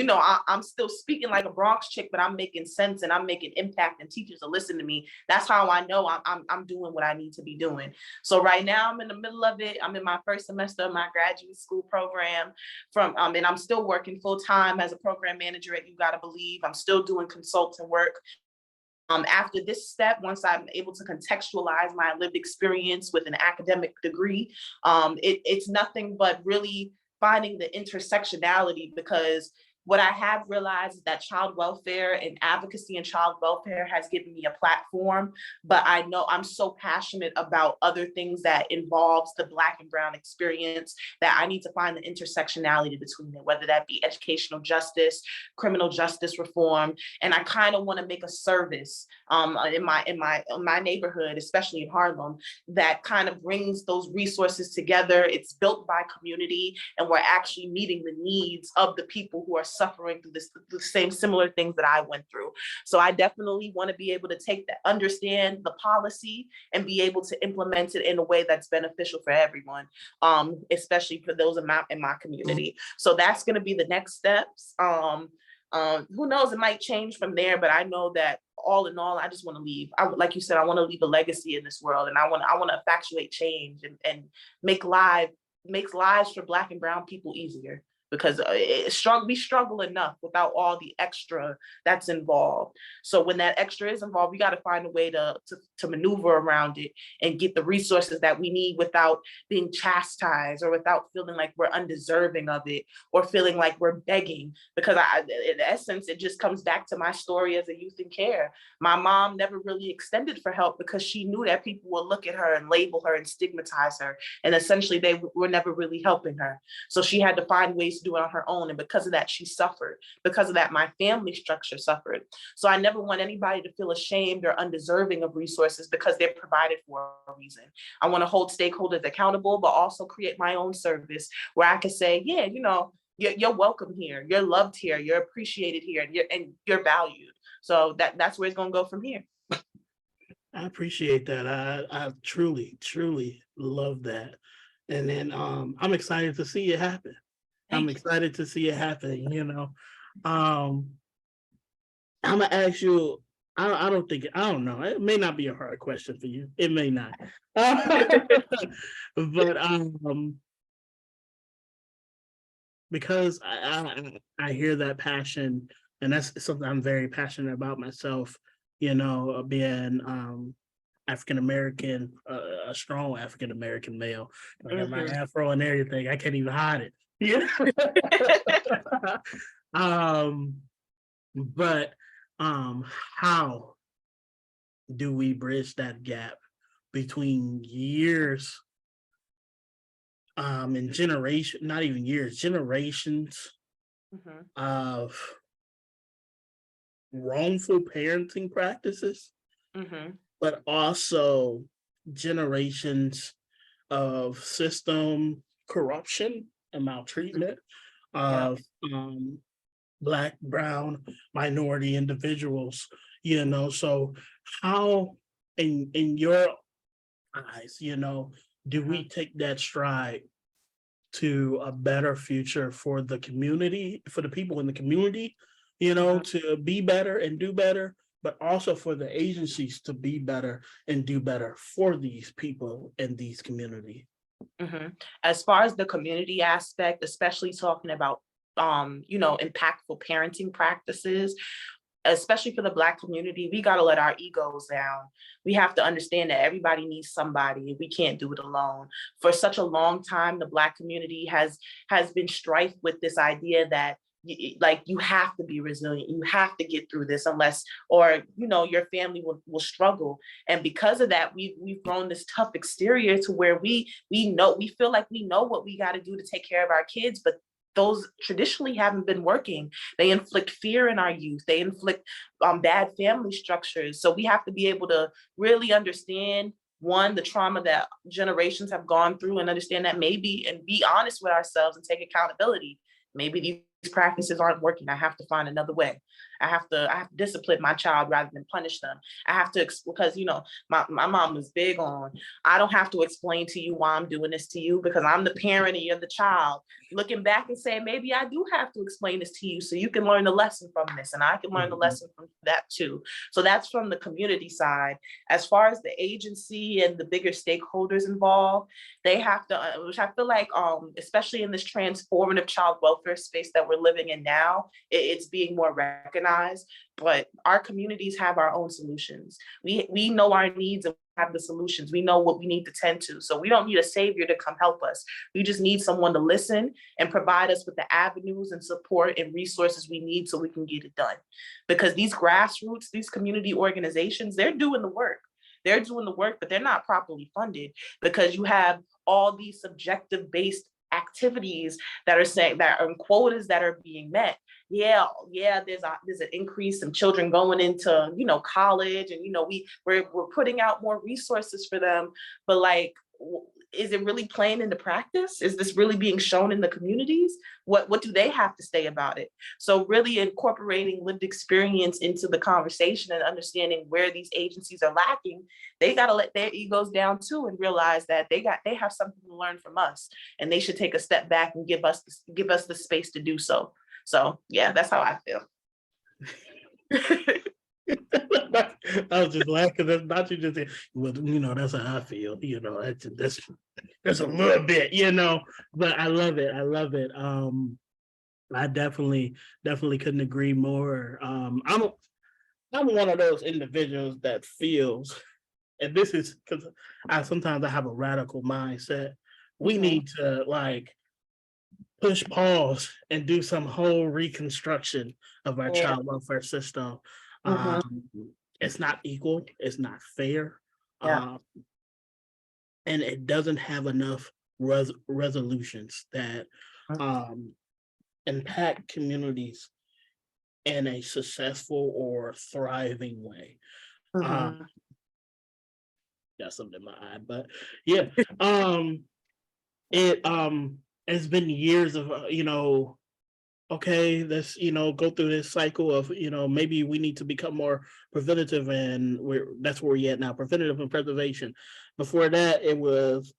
I'm still speaking like a Bronx chick, but I'm making sense and I'm making impact, and teachers are listening to me. That's how I know I'm doing what I need to be doing. So right now I'm in the middle of it. I'm in my first semester of my graduate school program and I'm still working full time as a program manager at You Gotta Believe. I'm still doing consulting work After this step, once I'm able to contextualize my lived experience with an academic degree, it's nothing but really finding the intersectionality, because what I have realized is that child welfare and advocacy in child welfare has given me a platform, but I know I'm so passionate about other things that involves the Black and Brown experience that I need to find the intersectionality between it, whether that be educational justice, criminal justice reform, and I kind of want to make a service in my neighborhood, especially in Harlem, that kind of brings those resources together. It's built by community, and we're actually meeting the needs of the people who are suffering through the same similar things that I went through. So I definitely want to be able to take that, understand the policy, and be able to implement it in a way that's beneficial for everyone, especially for those in my community. So that's going to be the next steps. Who knows, it might change from there, but I know that all in all, I just want to leave. Like you said, I want to leave a legacy in this world, and I want to effectuate change and make lives for Black and Brown people easier, because we struggle enough without all the extra that's involved. So when that extra is involved, we got to find a way to maneuver around it and get the resources that we need without being chastised, or without feeling like we're undeserving of it, or feeling like we're begging. Because in essence, it just comes back to my story as a youth in care. My mom never really extended for help because she knew that people would look at her and label her and stigmatize her. And essentially they were never really helping her. So she had to find ways to do it on her own. And because of that, she suffered. Because of that, my family structure suffered. So I never want anybody to feel ashamed or undeserving of resources because they're provided for a reason. I want to hold stakeholders accountable, but also create my own service where I can say, yeah, you're welcome here. You're loved here. You're appreciated here, and you're valued. So that's where it's going to go from here. I appreciate that. I truly, truly love that. And then I'm excited to see it happen. I'm excited to see it happen, I'm gonna ask you, I don't know. It may not be a hard question for you. It may not. But because I hear that passion, and that's something I'm very passionate about myself, being African American, a strong African American male. I got my afro and everything. I can't even hide it. Yeah. But how do we bridge that gap between years and not even years, generations of wrongful parenting practices, but also generations of system corruption and maltreatment of Black, brown, minority individuals, so how in your eyes, do we take that stride to a better future for the community, for the people in the community, to be better and do better, but also for the agencies to be better and do better for these people and these communities? As far as the community aspect, especially talking about impactful parenting practices, especially for the Black community, we got to let our egos down. We have to understand that everybody needs somebody. We can't do it alone. For such a long time, the Black community has been strife with this idea that you have to be resilient. You have to get through this or your family will struggle. And because of that, we've grown this tough exterior to where we feel like we know what we got to do to take care of our kids, but those traditionally haven't been working. They inflict fear in our youth. They inflict bad family structures. So we have to be able to really understand, one, the trauma that generations have gone through, and understand that maybe, and be honest with ourselves and take accountability. Maybe these practices aren't working. I have to find another way. I have to discipline my child rather than punish them. I have to, because my mom was big on, I don't have to explain to you why I'm doing this to you, because I'm the parent and you're the child. Looking back and saying, maybe I do have to explain this to you so you can learn the lesson from this, and I can learn the lesson from that too. So that's from the community side. As far as the agency and the bigger stakeholders involved, they have to, which I feel like, especially in this transformative child welfare space that we're we're living in now, it's being more recognized. But our communities have our own solutions. We know our needs and have the solutions. We know what we need to tend to. So we don't need a savior to come help us. We just need someone to listen and provide us with the avenues and support and resources we need so we can get it done. Because these grassroots, these community organizations, they're doing the work. They're doing the work, but they're not properly funded because you have all these subjective based activities that are saying that are quotas that are being met. Yeah, there's an increase in children going into, college, and we're putting out more resources for them, but like, is it really playing into practice? Is this really being shown in the communities? What do they have to say about it? So really incorporating lived experience into the conversation and understanding where these agencies are lacking, they got to let their egos down too and realize that they have something to learn from us, and they should take a step back and give us the space to do so. So yeah, that's how I feel. I was just laughing. That's not you just saying, well, that's how I feel. That's a little bit, but I love it. I love it. I definitely couldn't agree more. I'm one of those individuals that feels, and this is because sometimes I have a radical mindset. We need to push pause and do some whole reconstruction of our child welfare system. It's not equal, it's not fair, and it doesn't have enough resolutions that impact communities in a successful or thriving way. Got something in my eye, but yeah, it's been years of okay, let's go through this cycle of maybe we need to become more preventative, and that's where we're at now, preventative and preservation. Before that, it was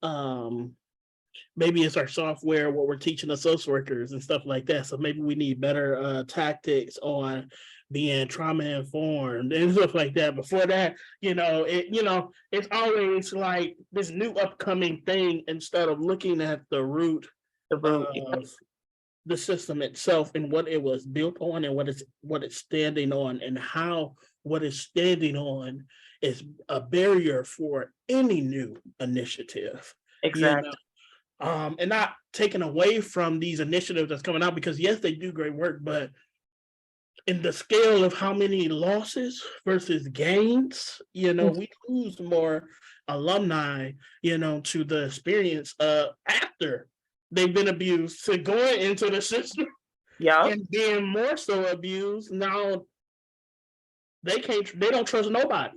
maybe it's our software, what we're teaching the social workers and stuff like that. So maybe we need better tactics on being trauma informed and stuff like that. Before that, it's always like this new upcoming thing instead of looking at the root of the system itself and what it was built on and what it's standing on, and how what it's standing on is a barrier for any new initiative. Exactly. And not taken away from these initiatives that's coming out, because yes, they do great work, but in the scale of how many losses versus gains, we lose more alumni, to the experience after they've been abused to going into the system, and being more so abused. Now they don't trust nobody.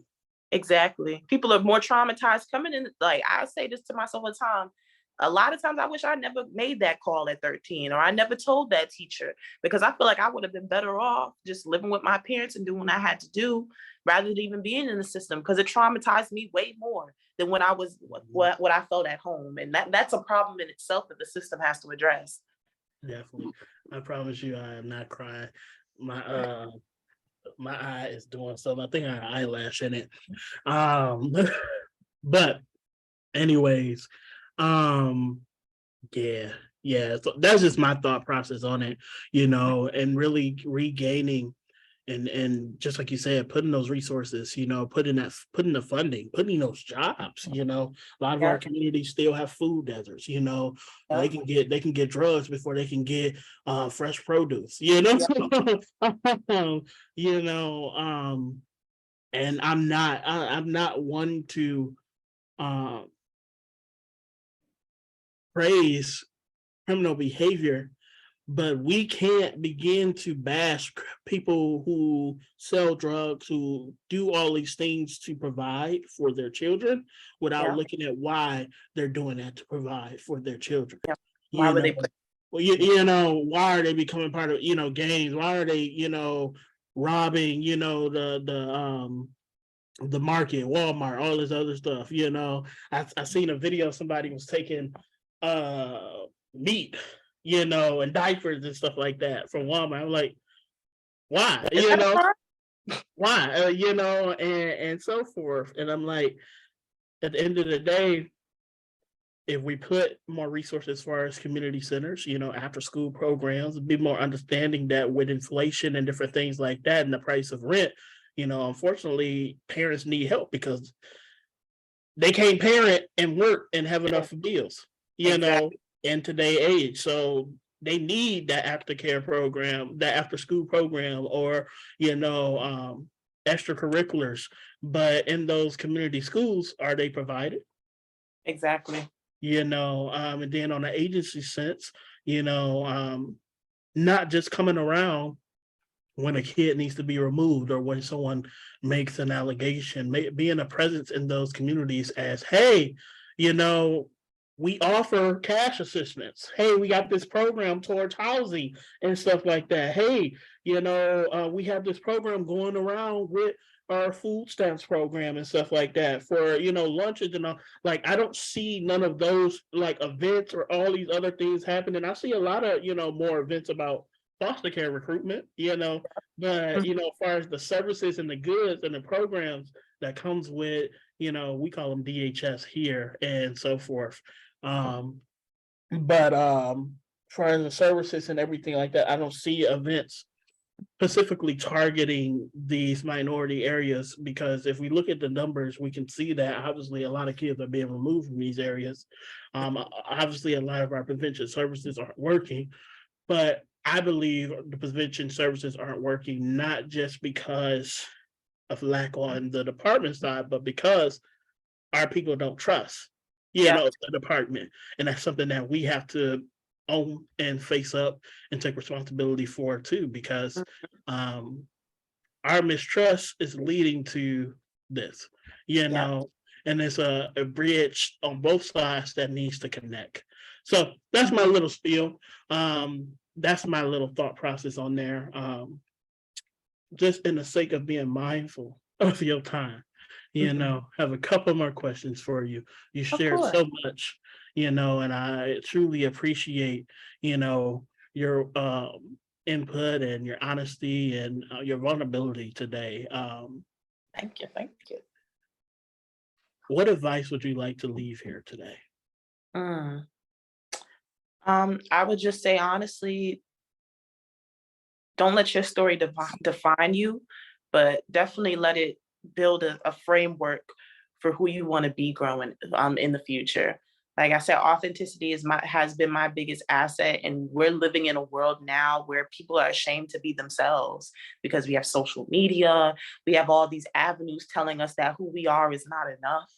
Exactly. People are more traumatized coming in. Like, I say this to myself all the time. A lot of times I wish I never made that call at 13, or I never told that teacher, because I feel like I would have been better off just living with my parents and doing what I had to do rather than even being in the system, because it traumatized me way more than when I was what I felt at home. And that's a problem in itself that the system has to address. Definitely. I promise you I am not crying. My eye is doing something. I think I have an eyelash in it. But anyways, yeah. So that's just my thought process on it, and really regaining and just like you said, putting those resources, putting the funding, putting those jobs, a lot of our communities still have food deserts, they can get drugs before they can get fresh produce, and I'm not one to praise criminal behavior, but we can't begin to bash people who sell drugs, who do all these things to provide for their children without looking at why they're doing that to provide for their children. Why would they? Well, why are they becoming part of gangs? Why are they robbing the market, Walmart, all this other stuff? I seen a video, somebody was taking meat, and diapers and stuff like that from Walmart. I'm like, why? Why? And so forth. And I'm like, at the end of the day, if we put more resources as far as community centers, after school programs, be more understanding that with inflation and different things like that and the price of rent, unfortunately, parents need help because they can't parent and work and have enough bills, Exactly. in today's age. So they need that aftercare program, that after school program, or, extracurriculars. But in those community schools, are they provided? Exactly. And then on the agency sense, not just coming around when a kid needs to be removed or when someone makes an allegation, being a presence in those communities as, hey, we offer cash assistance. Hey, we got this program towards housing and stuff like that. Hey, we have this program going around with our food stamps program and stuff like that for, lunches and all. Like, I don't see none of those like events or all these other things happening. I see a lot of, more events about foster care recruitment, but, as far as the services and the goods and the programs that comes with, we call them DHS here and so forth. But as far as the services and everything like that, I don't see events specifically targeting these minority areas, because if we look at the numbers, we can see that obviously a lot of kids are being removed from these areas. Obviously, a lot of our prevention services aren't working, but I believe the prevention services aren't working not just because of lack on the department side, but because our people don't trust, Yeah. the department. And that's something that we have to own and face up and take responsibility for too, because our mistrust is leading to this, Yeah. and it's a bridge on both sides that needs to connect. So that's my little spiel. That's my little thought process on there. Just in the sake of being mindful of your time, have a couple more questions for you. You Of shared course. so much, and I truly appreciate, your input and your honesty and your vulnerability today. Thank you. Thank you. What advice would you like to leave here today? Mm. I would just say honestly, don't let your story define you, but definitely let it build a framework for who you want to be growing in the future. Like I said, authenticity has been my biggest asset, and we're living in a world now where people are ashamed to be themselves because we have social media, we have all these avenues telling us that who we are is not enough.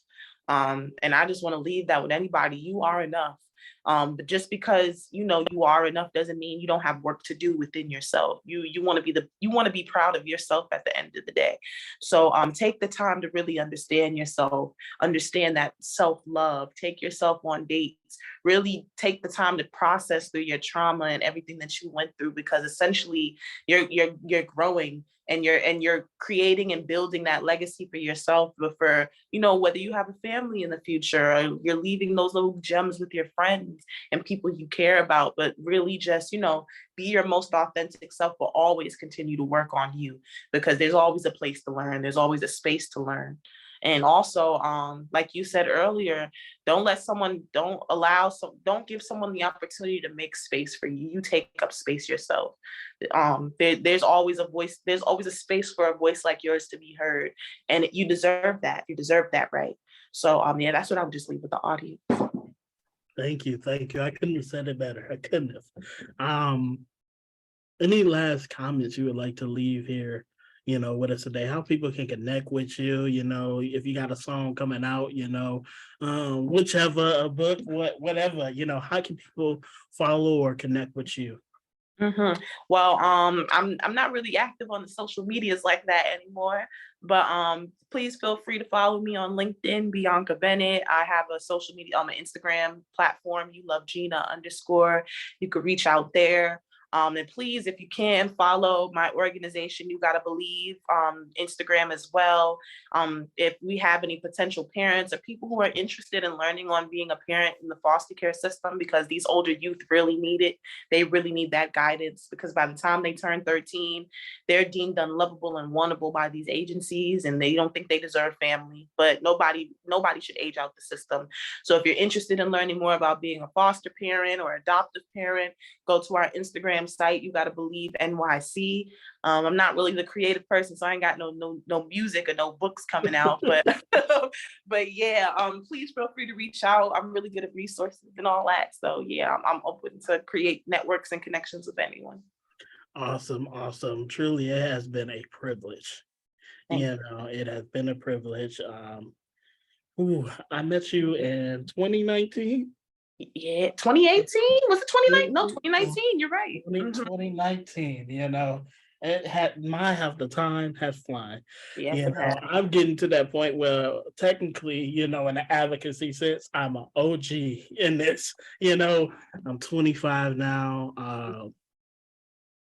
And I just want to leave that with anybody: you are enough. But just because you are enough doesn't mean you don't have work to do within yourself. You want to be proud of yourself at the end of the day. So take the time to really understand yourself, understand that self-love, take yourself on dates, really take the time to process through your trauma and everything that you went through, because essentially you're growing and you're creating and building that legacy for yourself, but for whether you have a family in the future, or you're leaving those little gems with your friends and people you care about. But really just be your most authentic self, but always continue to work on you, because there's always a place to learn, there's always a space to learn. And also, like you said earlier, don't give someone the opportunity to make space for you. You take up space yourself. There's always a voice, there's always a space for a voice like yours to be heard. And you deserve that. You deserve that, right? So yeah, that's what I would just leave with the audience. Thank you. I couldn't have said it better. I couldn't have. Any last comments you would like to leave here, with us today? How people can connect with you, if you got a song coming out, whichever, a book, whatever, how can people follow or connect with you? Well, I'm not really active on the social medias like that anymore, but please feel free to follow me on LinkedIn, Bianca Bennett. I have a social media on my Instagram platform, you love Gina _. You could reach out there. And please, if you can, follow my organization, You Gotta Believe, Instagram as well. If we have any potential parents or people who are interested in learning on being a parent in the foster care system, because these older youth really need it. They really need that guidance, because by the time they turn 13, they're deemed unlovable and wantable by these agencies, and they don't think they deserve family. But nobody should age out the system. So if you're interested in learning more about being a foster parent or adoptive parent, go to our Instagram site, You Gotta Believe NYC. I'm not really the creative person, so I ain't got no music or no books coming out, but but yeah, please feel free to reach out. I'm really good at resources and all that. So yeah, I'm open to create networks and connections with anyone. Awesome. Truly, it has been a privilege. It has been a privilege. I met you in 2019. Yeah, 2018? Was it 2019? No, 2019. You're right. 2019, it had half the time has flying. Yeah, I'm getting to that point where technically, in the advocacy sense, I'm an OG in this. I'm 25 now,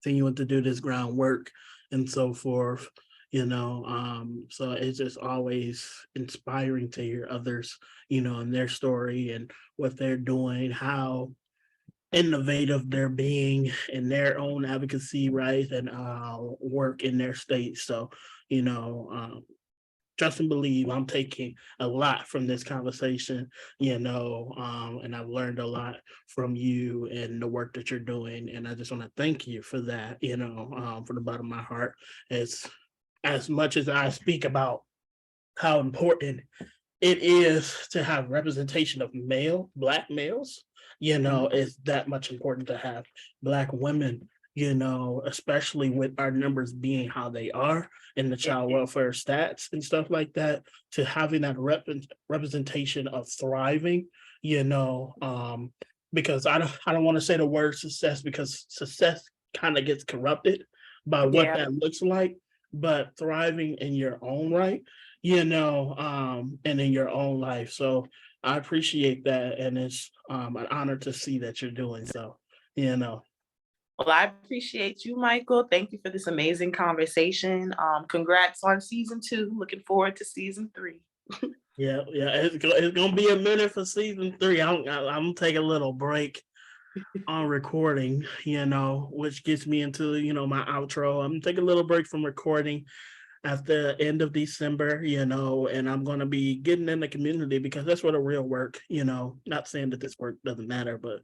continuing to do this groundwork and so forth. So it's just always inspiring to hear others, and their story and what they're doing, how innovative they're being in their own advocacy, right, and work in their state. So, trust and believe I'm taking a lot from this conversation, and I've learned a lot from you and the work that you're doing. And I just want to thank you for that, from the bottom of my heart. As much as I speak about how important it is to have representation of Black males, it's that much important to have Black women, especially with our numbers being how they are in the child welfare stats and stuff like that, to having that representation of thriving, because I don't want to say the word success, because success kind of gets corrupted by what that looks like. But thriving in your own right, and in your own life. So I appreciate that. And it's an honor to see that you're doing so, Well, I appreciate you, Michael. Thank you for this amazing conversation. Congrats on season 2. Looking forward to season 3. Yeah. It's gonna be a minute for season 3. I'm gonna take a little break on recording, which gets me into, my outro. I'm taking a little break from recording at the end of December, and I'm going to be getting in the community, because that's where the real work, not saying that this work doesn't matter, but,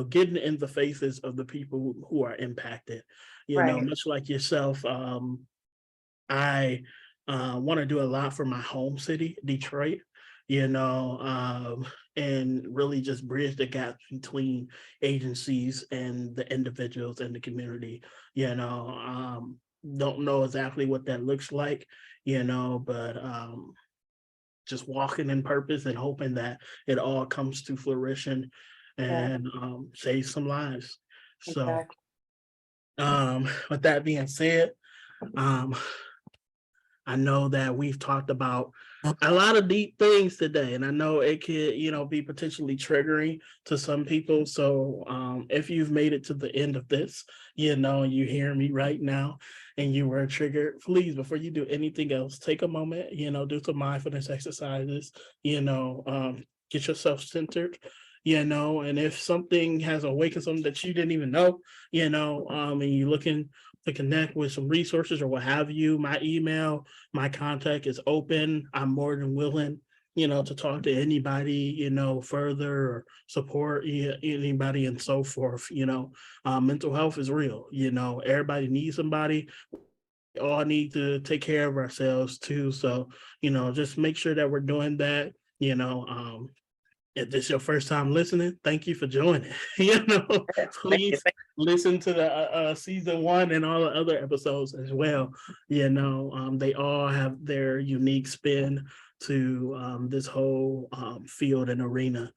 getting in the faces of the people who are impacted, much like yourself. I want to do a lot for my home city, Detroit, and really just bridge the gap between agencies and the individuals in the community. Don't know exactly what that looks like, but just walking in purpose and hoping that it all comes to fruition and save some lives. So, with that being said, I know that we've talked about a lot of deep things today, and I know it could, be potentially triggering to some people. So if you've made it to the end of this, you hear me right now and you were triggered, please, before you do anything else, take a moment, do some mindfulness exercises, get yourself centered, and if something has awakened something that you didn't even know, and you're looking to connect with some resources or what have you, my email, my contact is open. I'm more than willing, to talk to anybody, further, or support anybody and so forth. Mental health is real. Everybody needs somebody. We all need to take care of ourselves too. So, just make sure that we're doing that. If this is your first time listening, thank you for joining. Please listen to the season 1 and all the other episodes as well. They all have their unique spin to this whole field and arena.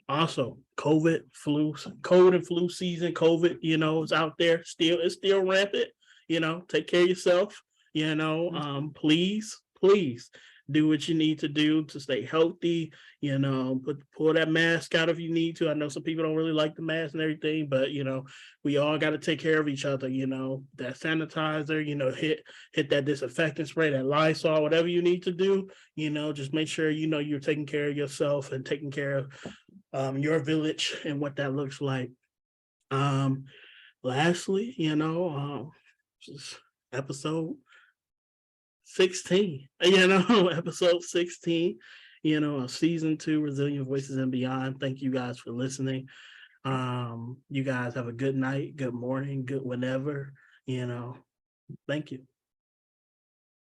Also, COVID and flu season. COVID, is out there still. It's still rampant. Take care of yourself. Please do what you need to do to stay healthy, pull that mask out if you need to. I know some people don't really like the mask and everything, but we all got to take care of each other, that sanitizer, hit that disinfectant spray, that Lysol, whatever you need to do, just make sure, you're taking care of yourself and taking care of your village and what that looks like. Lastly, just episode 16, episode 16, of season 2, Resilient Voices and Beyond. Thank you guys for listening. You guys have a good night, good morning, good whenever, thank you.